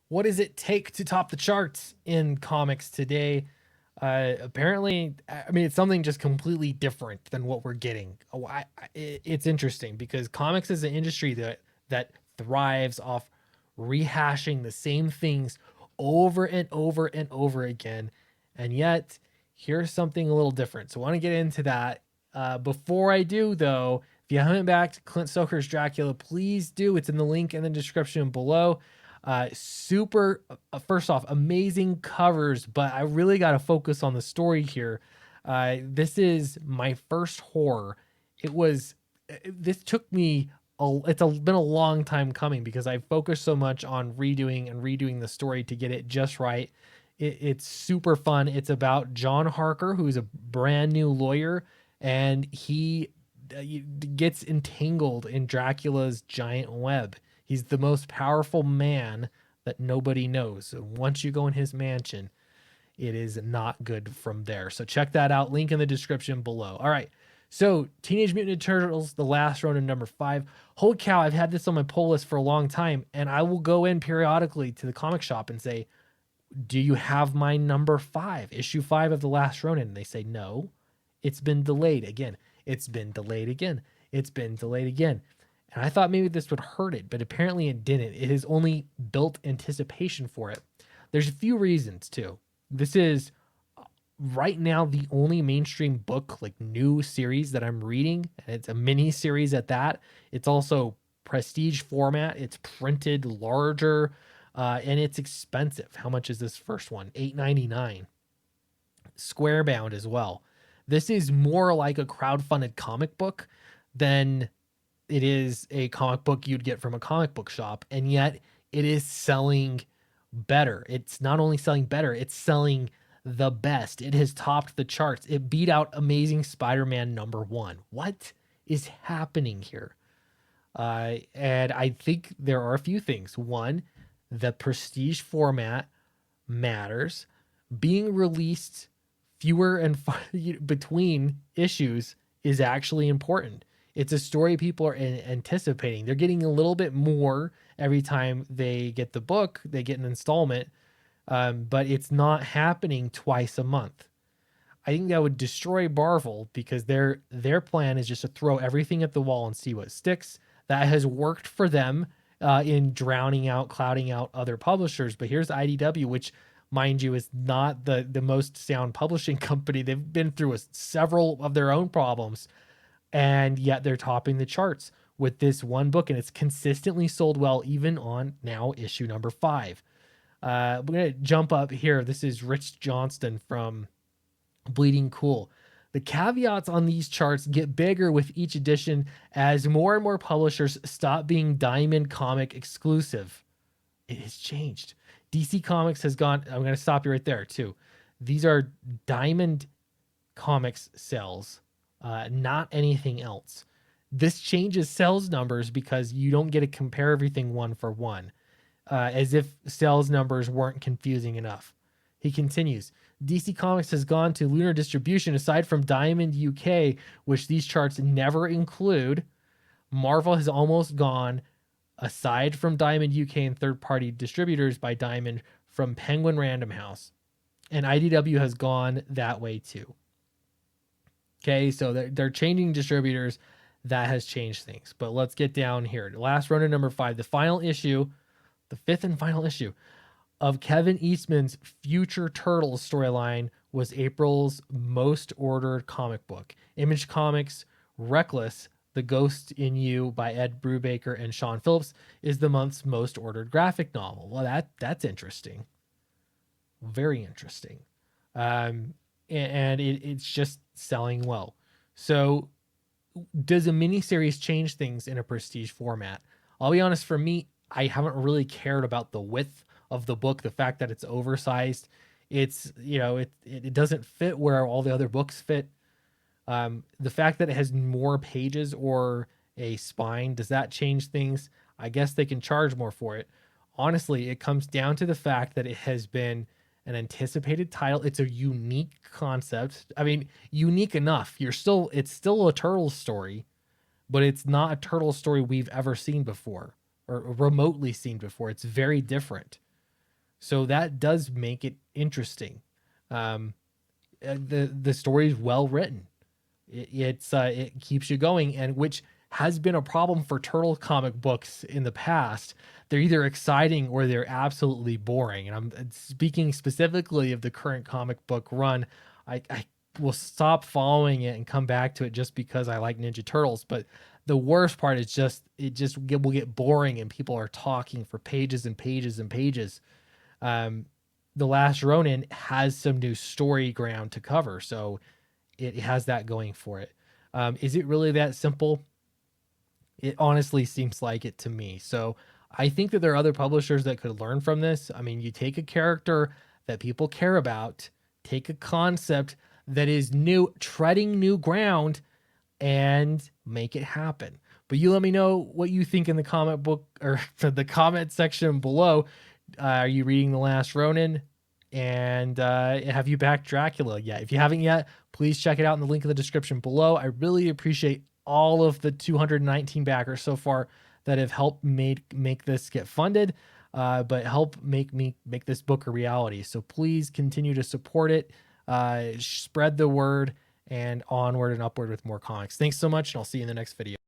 What does it take to top the charts in comics today? Apparently, I mean, it's something just completely different than what we're getting. It's interesting because comics is an industry that thrives off rehashing the same things over and over and over again, and yet here's something a little different. So I want to get into that. Before I do, though, if you haven't backed Clint Stoker's Dracula, please do. It's in the link in the description below. Super, first off, amazing covers, but I really got to focus on the story here. This is my first horror. This took me, been a long time coming because I focused so much on redoing the story to get it just right. It's super fun. It's about John Harker, who's a brand new lawyer, and he gets entangled in Dracula's giant web. He's the most powerful man that nobody knows. So once you go in his mansion, it is not good from there. So check that out. Link in the description below. All right. So Teenage Mutant Ninja Turtles, The Last Ronin, number 5. Holy cow, I've had this on my pull list for a long time, and I will go in periodically to the comic shop and say, do you have my number 5, issue 5 of The Last Ronin? And they say, no, it's been delayed again. It's been delayed again. It's been delayed again. And I thought maybe this would hurt it, but apparently it didn't. It has only built anticipation for it. There's a few reasons too. This is right now the only mainstream book, like new series that I'm reading, and it's a mini series at that. It's also prestige format. It's printed larger, and it's expensive. How much is this first one? $8.99. Square bound as well. This is more like a crowdfunded comic book than it is a comic book you'd get from a comic book shop, and yet it is selling better. It's not only selling better, it's selling the best. It has topped the charts. It beat out Amazing Spider-Man number 1. What is happening here? And I think there are a few things. One, the prestige format matters. Being released fewer and between issues is actually important. It's a story people are anticipating. They're getting a little bit more every time they get the book, they get an installment, but it's not happening twice a month. I think that would destroy Marvel because their plan is just to throw everything at the wall and see what sticks. That has worked for them in clouding out other publishers. But here's IDW, which, mind you, is not the most sound publishing company. They've been through several of their own problems, and yet they're topping the charts with this one book, and it's consistently sold well, even on now issue number 5. We're going to jump up here. This is Rich Johnston from Bleeding Cool. The caveats on these charts get bigger with each edition as more and more publishers stop being Diamond Comic exclusive. It has changed. DC Comics has gone, I'm going to stop you right there too. These are Diamond Comics sales, not anything else. This changes sales numbers because you don't get to compare everything one for one, as if sales numbers weren't confusing enough. He continues, DC Comics has gone to lunar distribution aside from Diamond UK, which these charts never include. Marvel has almost gone aside from Diamond UK and third-party distributors by Diamond from Penguin Random House. And IDW has gone that way too. Okay, so they're changing distributors. That has changed things. But let's get down here. Last Ronin number 5, the final issue, the 5th and final issue of Kevin Eastman's Future Turtles storyline was April's most ordered comic book. Image Comics' Reckless, The Ghost in You by Ed Brubaker and Sean Phillips is the month's most ordered graphic novel. Well, that's interesting. Very interesting. And it's just selling well. So does a miniseries change things in a prestige format? I'll be honest, for me, I haven't really cared about the width of the book, the fact that it's oversized. It's, it doesn't fit where all the other books fit. The fact that it has more pages or a spine, does that change things? I guess they can charge more for it. Honestly, it comes down to the fact that it has been an anticipated title. It's a unique concept. I mean, unique enough. It's still a turtle story, but it's not a turtle story we've ever seen before or remotely seen before. It's very different. So that does make it interesting. Um, the story is well written. It keeps you going, and which has been a problem for turtle comic books in the past. They're either exciting or they're absolutely boring. And I'm speaking specifically of the current comic book run. I will stop following it and come back to it just because I like Ninja Turtles. But the worst part is will get boring and people are talking for pages and pages and pages. Um, the Last Ronin has some new story ground to cover, so it has that going for it. Is it really that simple? It honestly seems like it to me. So I think that there are other publishers that could learn from this. I mean, you take a character that people care about, take a concept that is new, treading new ground, and make it happen. But you let me know what you think in the comic book or the comment section below. Are you reading The Last Ronin? And have you backed Dracula yet? If you haven't yet, please check it out in the link in the description below. I really appreciate all of the 219 backers so far that have helped make this get funded, but help make this book a reality. So please continue to support it, spread the word, and onward and upward with more comics. Thanks so much, and I'll see you in the next video.